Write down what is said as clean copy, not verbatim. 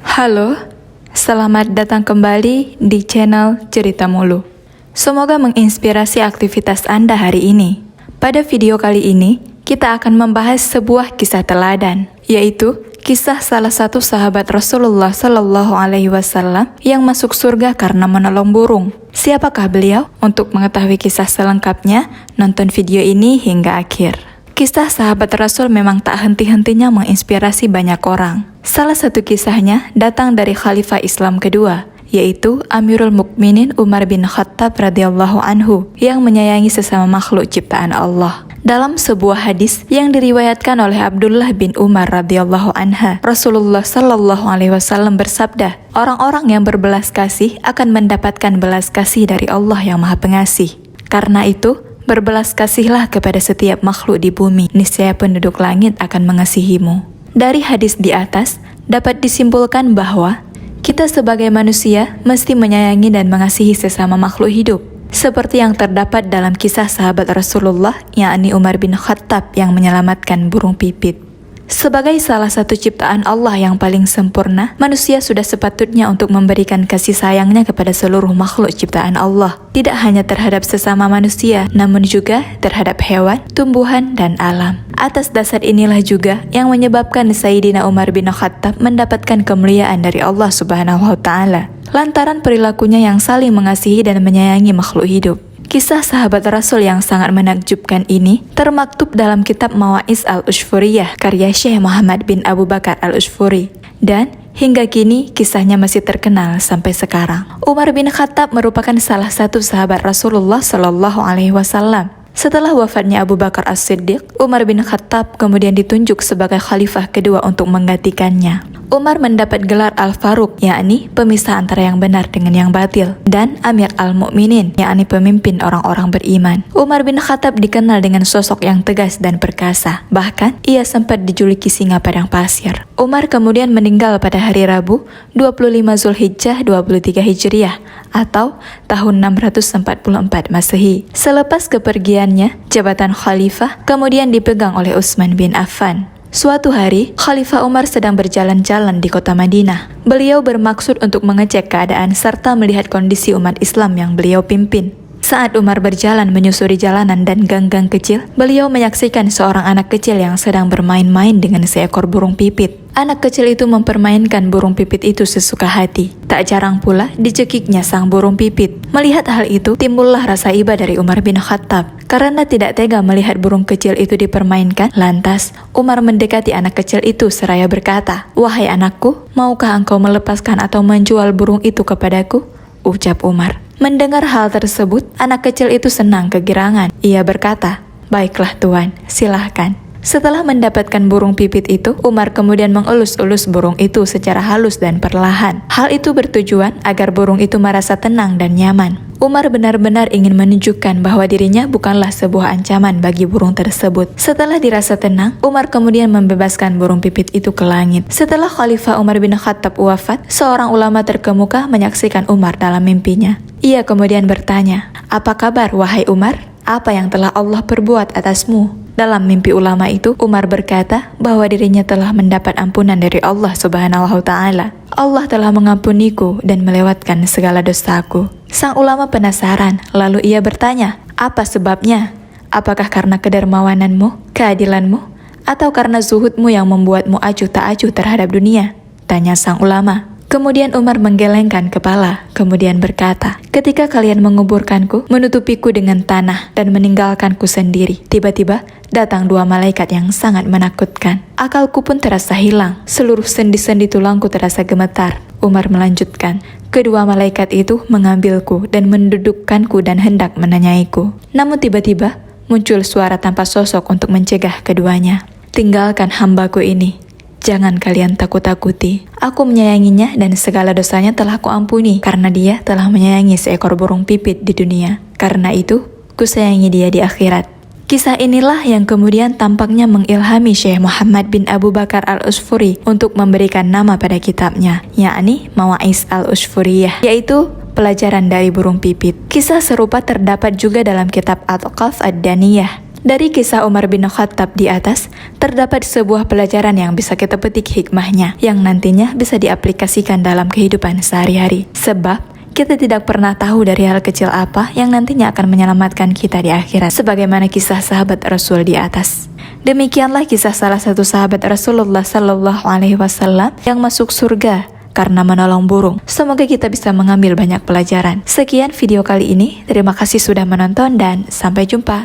Halo, selamat datang kembali di channel Cerita Mulu. Semoga menginspirasi aktivitas Anda hari ini. Pada video kali ini, kita akan membahas sebuah kisah teladan, yaitu kisah salah satu sahabat Rasulullah Shallallahu Alaihi Wasallam yang masuk surga karena menolong burung. Siapakah beliau? Untuk mengetahui kisah selengkapnya, nonton video ini hingga akhir. Kisah sahabat Rasul memang tak henti-hentinya menginspirasi banyak orang. Salah satu kisahnya datang dari Khalifah Islam kedua, yaitu Amirul Mukminin Umar bin Khattab radhiyallahu anhu yang menyayangi sesama makhluk ciptaan Allah. Dalam sebuah hadis yang diriwayatkan oleh Abdullah bin Umar radhiyallahu anha, Rasulullah Shallallahu Alaihi Wasallam bersabda, orang-orang yang berbelas kasih akan mendapatkan belas kasih dari Allah yang Maha Pengasih. Karena itu, berbelas kasihlah kepada setiap makhluk di bumi, niscaya penduduk langit akan mengasihimu. Dari hadis di atas, dapat disimpulkan bahwa kita sebagai manusia mesti menyayangi dan mengasihi sesama makhluk hidup. Seperti yang terdapat dalam kisah sahabat Rasulullah, yakni Umar bin Khattab yang menyelamatkan burung pipit. Sebagai salah satu ciptaan Allah yang paling sempurna, manusia sudah sepatutnya untuk memberikan kasih sayangnya kepada seluruh makhluk ciptaan Allah. Tidak hanya terhadap sesama manusia, namun juga terhadap hewan, tumbuhan, dan alam. Atas dasar inilah juga yang menyebabkan Sayyidina Umar bin Khattab mendapatkan kemuliaan dari Allah Subhanahu wa Ta'ala, lantaran perilakunya yang saling mengasihi dan menyayangi makhluk hidup. Kisah sahabat Rasul yang sangat menakjubkan ini termaktub dalam kitab Mawaiz al-Ushfuriyah karya Syekh Muhammad bin Abu Bakar al-Ushfuri, dan hingga kini kisahnya masih terkenal sampai sekarang. Umar bin Khattab merupakan salah satu sahabat Rasulullah Shallallahu Alaihi Wasallam. Setelah wafatnya Abu Bakar As-Siddiq, Umar bin Khattab kemudian ditunjuk sebagai khalifah kedua untuk menggantikannya. Umar mendapat gelar Al-Faruq, yakni pemisah antara yang benar dengan yang batil, dan Amir Al-Mu'minin, yakni pemimpin orang-orang beriman. Umar bin Khattab dikenal dengan sosok yang tegas dan perkasa. Bahkan, ia sempat dijuluki singa padang pasir. Umar kemudian meninggal pada hari Rabu, 25 Zulhijjah 23 Hijriah, atau tahun 644 Masehi. Selepas kepergiannya, jabatan khalifah kemudian dipegang oleh Utsman bin Affan. Suatu hari, Khalifah Umar sedang berjalan-jalan di kota Madinah. Beliau bermaksud untuk mengecek keadaan serta melihat kondisi umat Islam yang beliau pimpin. Saat Umar berjalan menyusuri jalanan dan gang-gang kecil, beliau menyaksikan seorang anak kecil yang sedang bermain-main dengan seekor burung pipit. Anak kecil itu mempermainkan burung pipit itu sesuka hati. Tak jarang pula dicekiknya sang burung pipit. Melihat hal itu, timbullah rasa iba dari Umar bin Khattab. Karena tidak tega melihat burung kecil itu dipermainkan, lantas Umar mendekati anak kecil itu seraya berkata, "Wahai anakku, maukah engkau melepaskan atau menjual burung itu kepadaku?" ucap Umar. Mendengar hal tersebut, anak kecil itu senang kegirangan. Ia berkata, "Baiklah Tuan, silahkan." Setelah mendapatkan burung pipit itu, Umar kemudian mengelus-elus burung itu secara halus dan perlahan. Hal itu bertujuan agar burung itu merasa tenang dan nyaman. Umar benar-benar ingin menunjukkan bahwa dirinya bukanlah sebuah ancaman bagi burung tersebut. Setelah dirasa tenang, Umar kemudian membebaskan burung pipit itu ke langit. Setelah Khalifah Umar bin Khattab wafat, seorang ulama terkemuka menyaksikan Umar dalam mimpinya. Ia kemudian bertanya, "Apa kabar wahai Umar? Apa yang telah Allah perbuat atasmu?" Dalam mimpi ulama itu, Umar berkata bahwa dirinya telah mendapat ampunan dari Allah Subhanahu wa Ta'ala. Allah telah mengampuniku dan melewatkan segala dosaku. Sang ulama penasaran, lalu ia bertanya, "Apa sebabnya? Apakah karena kedermawananmu, keadilanmu, atau karena zuhudmu yang membuatmu acuh tak acuh terhadap dunia?" tanya sang ulama. Kemudian Umar menggelengkan kepala, kemudian berkata, "Ketika kalian menguburkanku, menutupiku dengan tanah dan meninggalkanku sendiri, tiba-tiba datang dua malaikat yang sangat menakutkan. Akalku pun terasa hilang, seluruh sendi-sendi tulangku terasa gemetar." Umar melanjutkan, "Kedua malaikat itu mengambilku dan mendudukkanku dan hendak menanyaiku. Namun tiba-tiba muncul suara tanpa sosok untuk mencegah keduanya. Tinggalkan hambaku ini. Jangan kalian takut-takuti. Aku menyayanginya dan segala dosanya telah kuampuni karena dia telah menyayangi seekor burung pipit di dunia. Karena itu, kusayangi dia di akhirat." Kisah inilah yang kemudian tampaknya mengilhami Syekh Muhammad bin Abu Bakar al-Ushfuri untuk memberikan nama pada kitabnya, yakni Mawaiz al-Ushfuriyah, yaitu pelajaran dari burung pipit. Kisah serupa terdapat juga dalam kitab Al-Qaf ad-Daniyah. Dari kisah Umar bin Khattab di atas, terdapat sebuah pelajaran yang bisa kita petik hikmahnya, yang nantinya bisa diaplikasikan dalam kehidupan sehari-hari. Sebab, kita tidak pernah tahu dari hal kecil apa yang nantinya akan menyelamatkan kita di akhirat, sebagaimana kisah sahabat Rasul di atas. Demikianlah kisah salah satu sahabat Rasulullah Sallallahu Alaihi Wasallam yang masuk surga karena menolong burung. Semoga kita bisa mengambil banyak pelajaran. Sekian video kali ini, terima kasih sudah menonton dan sampai jumpa.